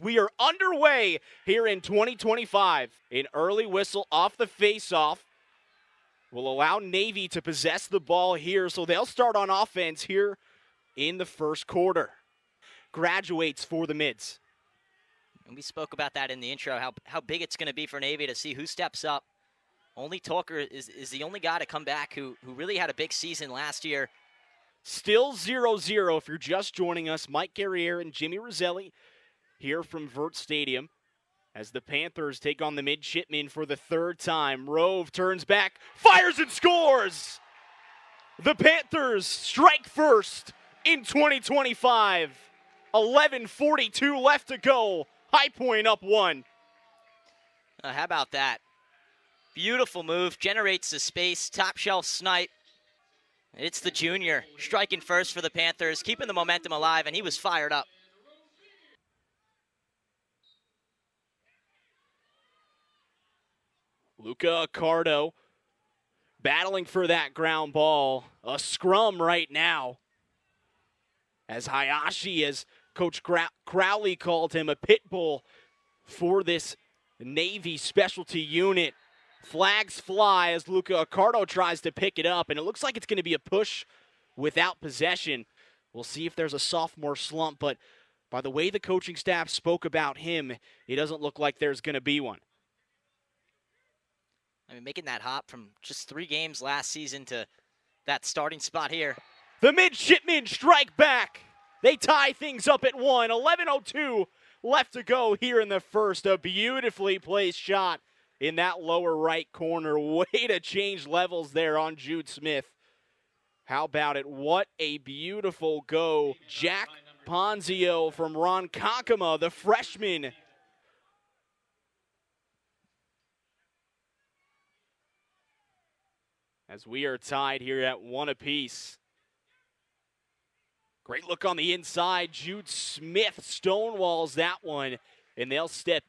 We are underway here in 2025. An early whistle off the face-off will allow Navy to possess the ball here, so they'll start on offense here in the first quarter. Graduates for the Mids. And we spoke about that in the intro, how big it's going to be for Navy to see who steps up. Only Talker is the only guy to come back who really had a big season last year. Still 0-0 if you're just joining us. Mike Guerriere and Jimmy Roselli here from Vert Stadium as the Panthers take on the Midshipmen for the third time. Rove turns back, fires and scores! The Panthers strike first in 2025. 11:42 left to go. High Point up 1. How about that? Beautiful move, generates the space, top shelf snipe. It's the junior striking first for the Panthers, keeping the momentum alive, and he was fired up. Luca Accardo battling for that ground ball. A scrum right now. As Hayashi, as Coach Crowley called him, a pit bull for this Navy specialty unit. Flags fly as Luca Accardo tries to pick it up, and it looks like it's going to be a push without possession. We'll see if there's a sophomore slump, but by the way the coaching staff spoke about him, it doesn't look like there's going to be one. I mean, making that hop from just 3 games last season to that starting spot here. The Midshipmen strike back. They tie things up at 1. 11:02 left to go here in the first. A beautifully placed shot in that lower right corner. Way to change levels there on Jude Smith. How about it? What a beautiful go. Jack Ponzio from Ronkonkoma, the freshman. As we are tied here at 1 apiece. Great look on the inside. Jude Smith stonewalls that one, and they'll step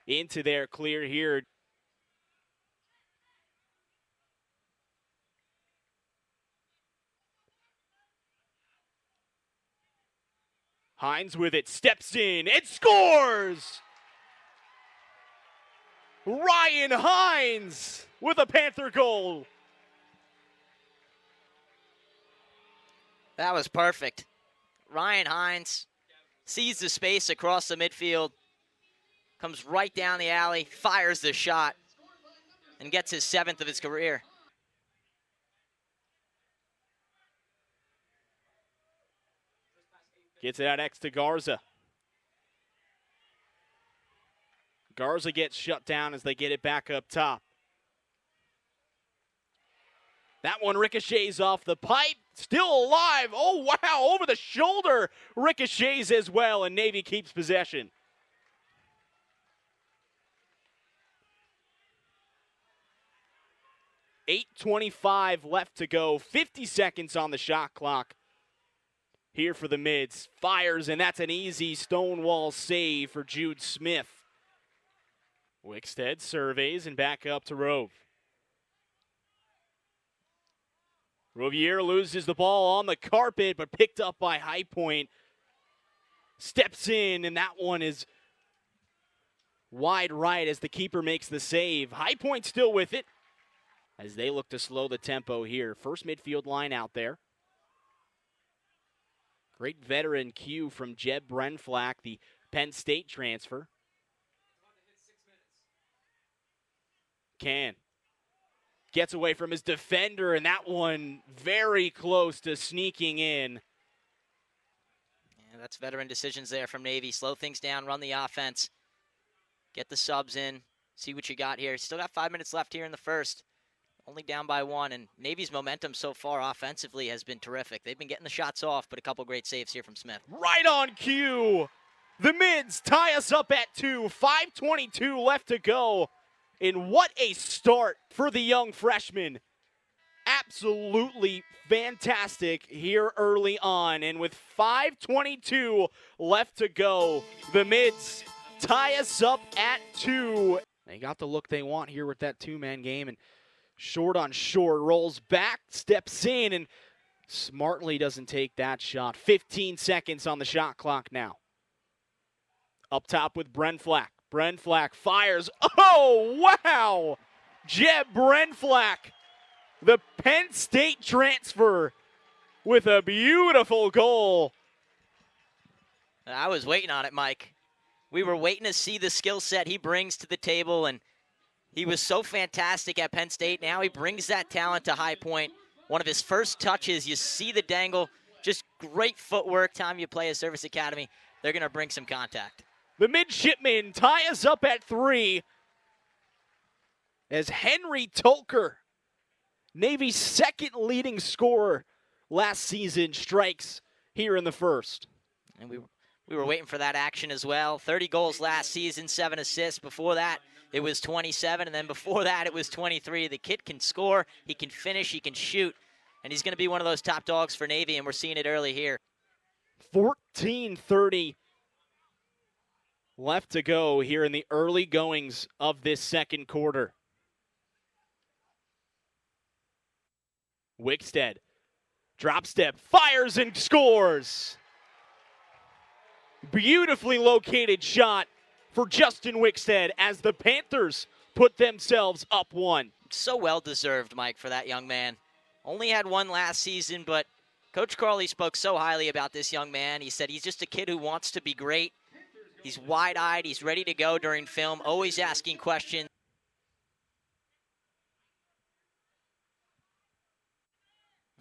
into their clear here. Hines with it, steps in, and scores! Ryan Hines with a Panther goal. That was perfect. Ryan Hines sees the space across the midfield, comes right down the alley, fires the shot, and gets his 7th of his career. Gets it out next to Garza. Garza gets shut down as they get it back up top. That one ricochets off the pipe. Still alive. Oh, wow. Over the shoulder. Ricochets as well, and Navy keeps possession. $8:25 left to go. 50 seconds on the shot clock. Here for the Mids. Fires, and that's an easy stonewall save for Jude Smith. Wickstead surveys and back up to Rove. Rovier loses the ball on the carpet, but picked up by High Point. Steps in, and that one is wide right as the keeper makes the save. High Point still with it as they look to slow the tempo here. First midfield line out there. Great veteran cue from Jeb Brenflack, the Penn State transfer. Can. Gets away from his defender, and that one very close to sneaking in. Yeah, that's veteran decisions there from Navy. Slow things down, run the offense, get the subs in, see what you got here. Still got 5 minutes left here in the first. Only down by 1, and Navy's momentum so far offensively has been terrific. They've been getting the shots off, but a couple great saves here from Smith. Right on cue. The Mids tie us up at 2. 5:22 left to go. And what a start for the young freshman. Absolutely fantastic here early on. And with 5:22 left to go, the Mids tie us up at 2. They got the look they want here with that 2-man game. And short on short, rolls back, steps in, and smartly doesn't take that shot. 15 seconds on the shot clock now. Up top with Brenflack. Brenflack fires. Oh, wow! Jeb Brenflack, the Penn State transfer, with a beautiful goal. I was waiting on it, Mike. We were waiting to see the skill set he brings to the table, and he was so fantastic at Penn State. Now he brings that talent to High Point. One of his first touches, you see the dangle, just great footwork. Time you play a Service Academy, they're going to bring some contact. The midshipmen tie us up at 3 as Henry Tolker, Navy's second leading scorer last season, strikes here in the first. And we were waiting for that action as well. 30 goals last season, 7 assists. Before that, it was 27, and then before that, it was 23. The kid can score, he can finish, he can shoot, and he's going to be one of those top dogs for Navy, and we're seeing it early here. 14:30 left to go here in the early goings of this second quarter. Wickstead, drop step, fires and scores. Beautifully located shot for Justin Wickstead as the Panthers put themselves up 1. So well deserved, Mike, for that young man. Only had 1 last season, but Coach Carley spoke so highly about this young man. He said he's just a kid who wants to be great. He's wide-eyed, he's ready to go during film, always asking questions.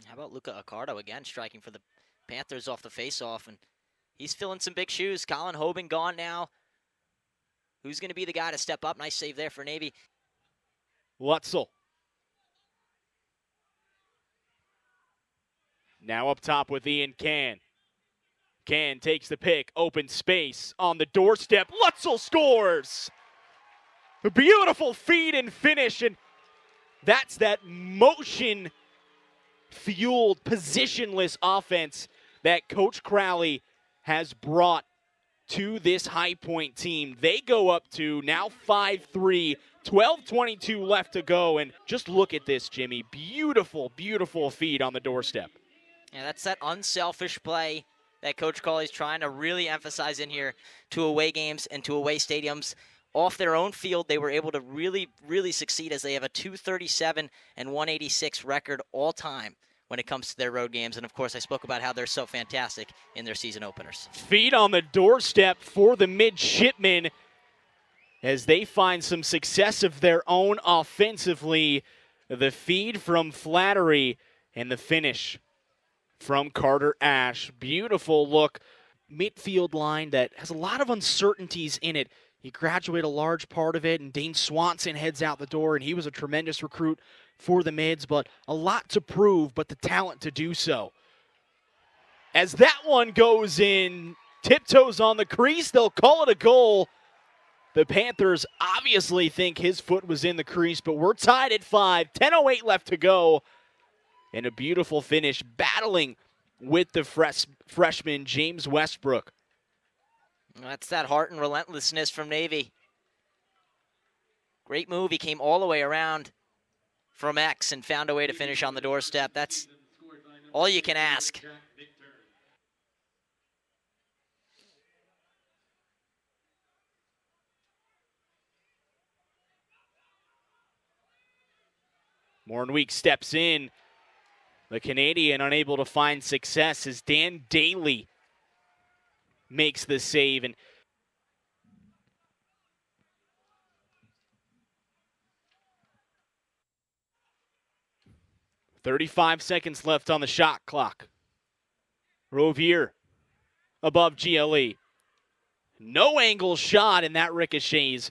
How about Luca Accardo again, striking for the Panthers off the face-off, and he's filling some big shoes. Colin Hoban gone now. Who's going to be the guy to step up? Nice save there for Navy. Lutzel. Now up top with Ian Can. Can takes the pick, open space on the doorstep. Lutzel scores! A beautiful feed and finish, and that's that motion-fueled, positionless offense that Coach Crowley has brought to this High Point team. They go up to now 5-3, 12:22 left to go, and just look at this, Jimmy. Beautiful, beautiful feed on the doorstep. Yeah, that's that unselfish play that Coach Cawley's trying to really emphasize in here to away games and to away stadiums. Off their own field, they were able to really, really succeed as they have a 237 and 186 record all time when it comes to their road games. And, of course, I spoke about how they're so fantastic in their season openers. Feet on the doorstep for the midshipmen as they find some success of their own offensively. The feed from Flattery and the finish from Carter Ash. Beautiful look. Midfield line that has a lot of uncertainties in it. He graduated a large part of it, and Dane Swanson heads out the door, and he was a tremendous recruit for the Mids, but a lot to prove, but the talent to do so. As that one goes in, tiptoes on the crease, they'll call it a goal. The Panthers obviously think his foot was in the crease, but we're tied at 5, 10:08 left to go. And a beautiful finish, battling with the freshman James Westbrook. That's that heart and relentlessness from Navy. Great move. He came all the way around from X and found a way to finish on the doorstep. That's all you can ask. Morenweek steps in. The Canadian unable to find success as Dan Daly makes the save. And 35 seconds left on the shot clock. Rovier above GLE. No angle shot, and that ricochets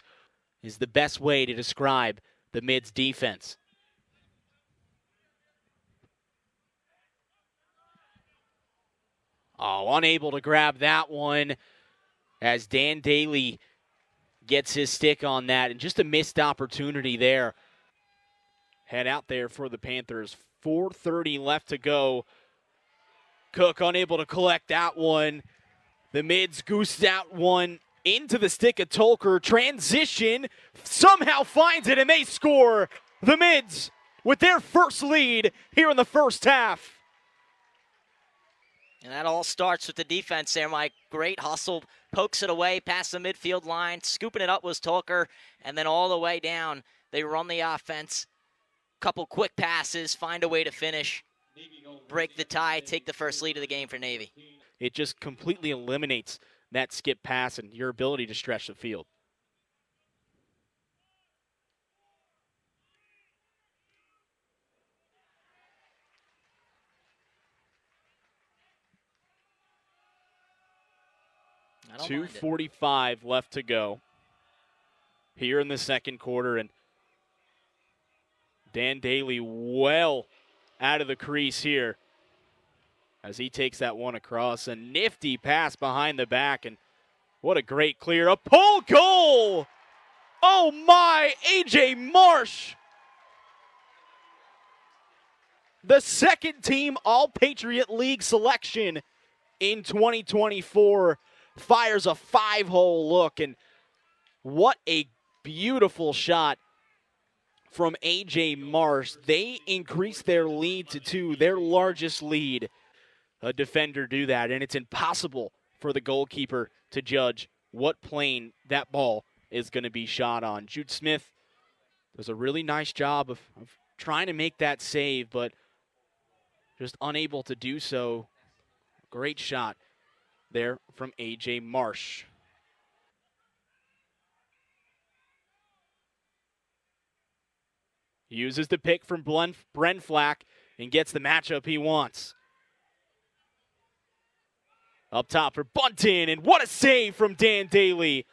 is the best way to describe the Mids defense. Oh, unable to grab that one as Dan Daly gets his stick on that, and just a missed opportunity there. Head out there for the Panthers. 4:30 left to go. Cook unable to collect that one. The Mids goosed out one into the stick of Tolker. Transition, somehow finds it, and they score. The Mids with their first lead here in the first half. And that all starts with the defense there, Mike. Great hustle, pokes it away past the midfield line. Scooping it up was Tolker, and then all the way down, they run the offense. Couple quick passes, find a way to finish, break the tie, take the first lead of the game for Navy. It just completely eliminates that skip pass and your ability to stretch the field. .245 left to go here in the second quarter, and Dan Daly well out of the crease here as he takes that one across. A nifty pass behind the back, and what a great clear. A pull goal! Oh my, A.J. Marsh! The second team All-Patriot League selection in 2024 fires a 5-hole look, and what a beautiful shot from A.J. Marsh. They increase their lead to 2, their largest lead. A defender do that, and it's impossible for the goalkeeper to judge what plane that ball is going to be shot on. Jude Smith does a really nice job of trying to make that save, but just unable to do so. Great shot there from A.J. Marsh. Uses the pick from Bren Flack and gets the matchup he wants. Up top for Bunton, and what a save from Dan Daly.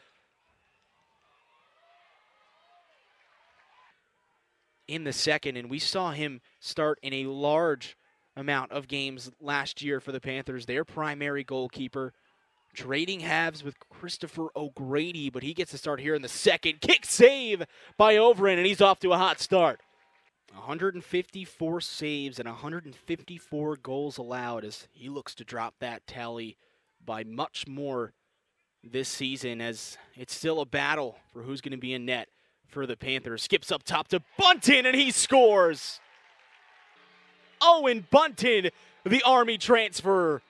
In the second, and we saw him start in a large amount of games last year for the Panthers, their primary goalkeeper, trading halves with Christopher O'Grady, but he gets to start here in the second. Kick save by Overend, and he's off to a hot start. 154 saves and 154 goals allowed as he looks to drop that tally by much more this season, as it's still a battle for who's going to be in net for the Panthers. Skips up top to Bunton, and he scores. Owen Bunton, the Army transfer,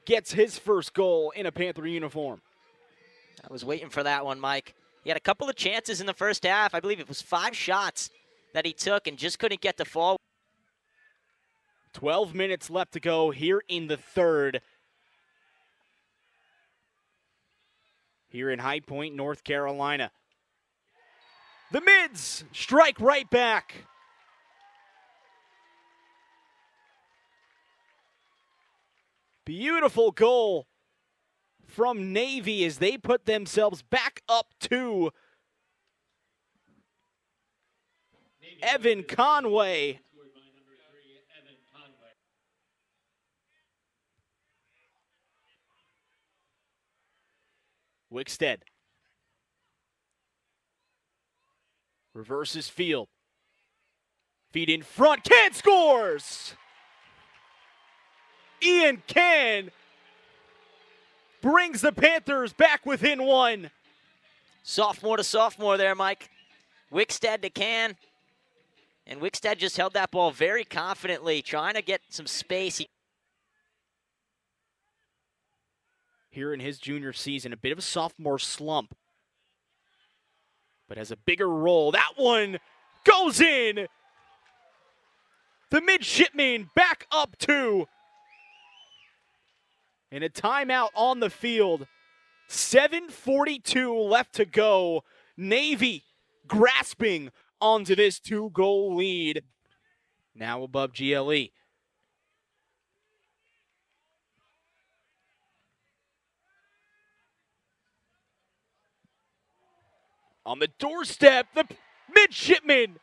gets his first goal in a Panther uniform. I was waiting for that one, Mike. He had a couple of chances in the first half. I believe it was 5 shots that he took and just couldn't get the fall. 12 minutes left to go here in the third. Here in High Point, North Carolina. The Mids strike right back. Beautiful goal from Navy as they put themselves back up 2. Evan Conway. Wickstead reverses field. Feet in front. Can scores! Ian Can brings the Panthers back within 1. Sophomore to sophomore there, Mike. Wickstead to Can. And Wickstead just held that ball very confidently, trying to get some space. Here in his junior season, a bit of a sophomore slump, but has a bigger role. That one goes in. The midshipman back up 2. And a timeout on the field. 7:42 left to go. Navy grasping onto this 2-goal lead. Now above GLE. On the doorstep, the midshipmen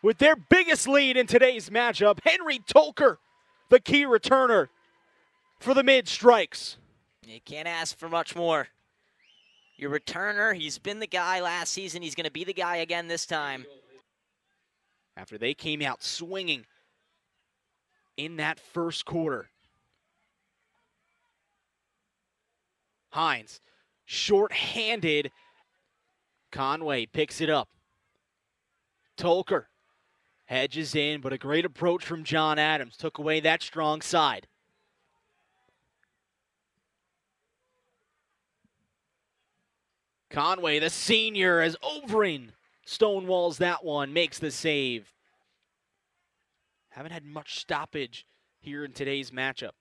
with their biggest lead in today's matchup. Henry Tolker, the key returner for the Mid strikes. You can't ask for much more. Your returner, he's been the guy last season. He's going to be the guy again this time. After they came out swinging in that first quarter. Hines, short-handed. Conway picks it up. Tolker Hedges in, but a great approach from John Adams. Took away that strong side. Conway, the senior, as Overin stonewalls that one, makes the save. Haven't had much stoppage here in today's matchup.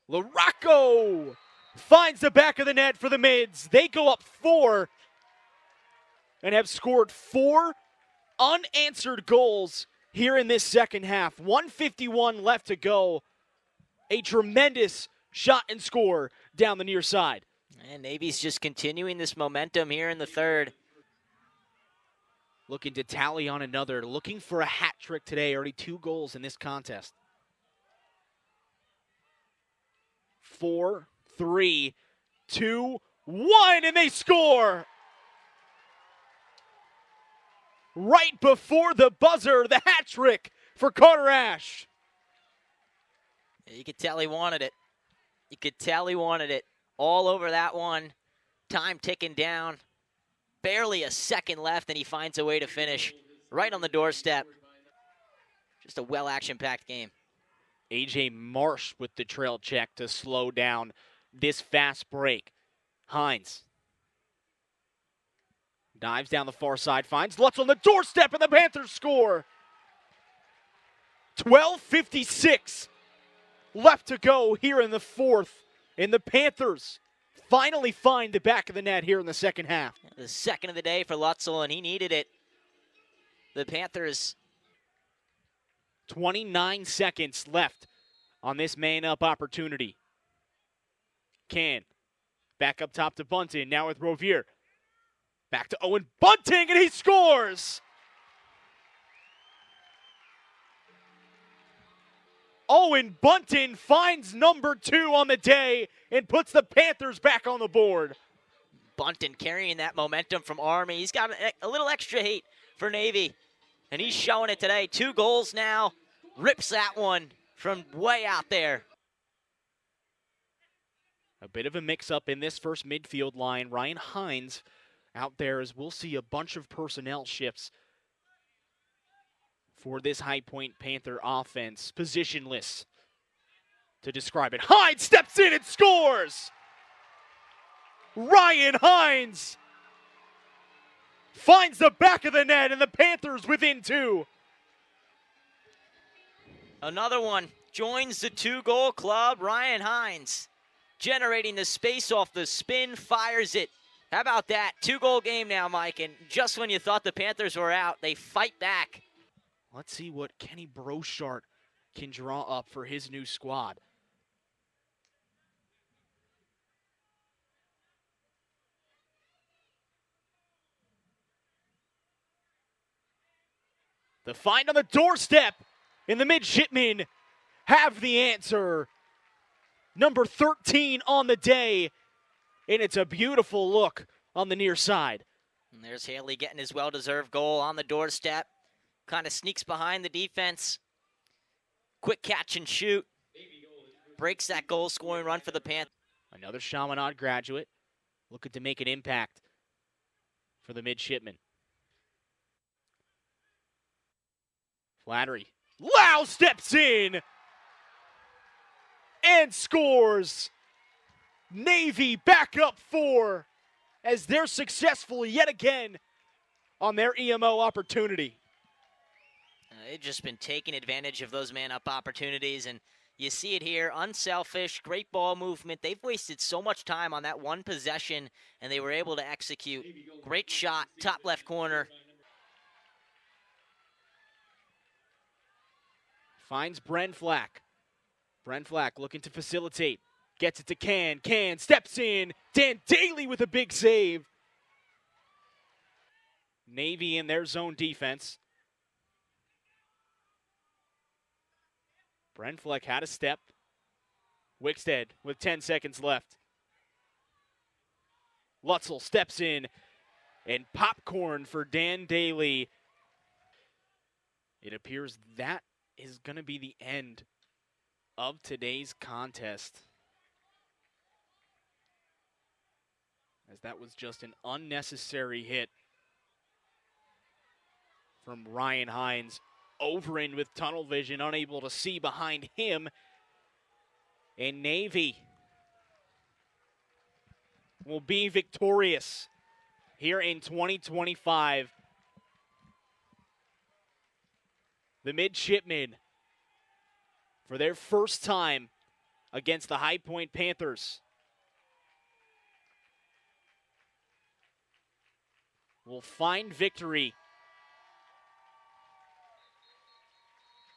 LaRocco finds the back of the net for the Mids. They go up 4 and have scored 4 unanswered goals here in this second half. 1:51 left to go. A tremendous shot and score down the near side. And Navy's just continuing this momentum here in the third. Looking to tally on another, looking for a hat trick today. Already 2 goals in this contest. 4, 3, 2, 1, and they score! Right before the buzzer, the hat trick for Carter Ash. You could tell he wanted it. You could tell he wanted it. All over that one. Time ticking down. Barely a second left, and he finds a way to finish right on the doorstep. Just a well-action-packed game. A.J. Marsh with the trail check to slow down this fast break. Hines dives down the far side, finds Lutz on the doorstep, and the Panthers score. 12:56 left to go here in the fourth, and the Panthers finally find the back of the net here in the second half. The second of the day for Lutzel, and he needed it. The Panthers. 29 seconds left on this man-up opportunity. Can. Back up top to Bunting, now with Rovier. Back to Owen Bunting, and he scores! Owen Bunting finds number 2 on the day and puts the Panthers back on the board. Bunting carrying that momentum from Army. He's got a little extra hate for Navy, and he's showing it today. 2 goals now. Rips that one from way out there. A bit of a mix-up in this first midfield line. Ryan Hines out there, as we'll see a bunch of personnel shifts for this High Point Panther offense. Positionless to describe it. Hines steps in and scores! Ryan Hines finds the back of the net, and the Panthers within 2. Another one joins the 2-goal club. Ryan Hines generating the space off the spin, fires it. How about that? 2-goal game now, Mike, and just when you thought the Panthers were out, they fight back. Let's see what Kenny Brochart can draw up for his new squad. The find on the doorstep, and the midshipmen have the answer. Number 13 on the day, and it's a beautiful look on the near side. And there's Haley getting his well-deserved goal on the doorstep. Kind of sneaks behind the defense. Quick catch and shoot. Breaks that goal-scoring run for the Panthers. Another Chaminade graduate looking to make an impact for the midshipmen. Flattery. Lau steps in and scores. Navy back up 4 as they're successful yet again on their EMO opportunity. They've just been taking advantage of those man-up opportunities, and you see it here. Unselfish, great ball movement. They've wasted so much time on that one possession, and they were able to execute. Great shot, top left corner. Finds Bren Flack. Bren Flack looking to facilitate. Gets it to Can. Can steps in. Dan Daly with a big save. Navy in their zone defense. Bren Fleck had a step. Wickstead with 10 seconds left. Lutzel steps in, and popcorn for Dan Daly. It appears that is going to be the end of today's contest. as that was just an unnecessary hit from Ryan Hines. Overend with tunnel vision, unable to see behind him. And Navy will be victorious here in 2025. The midshipmen, for their first time against the High Point Panthers, will find victory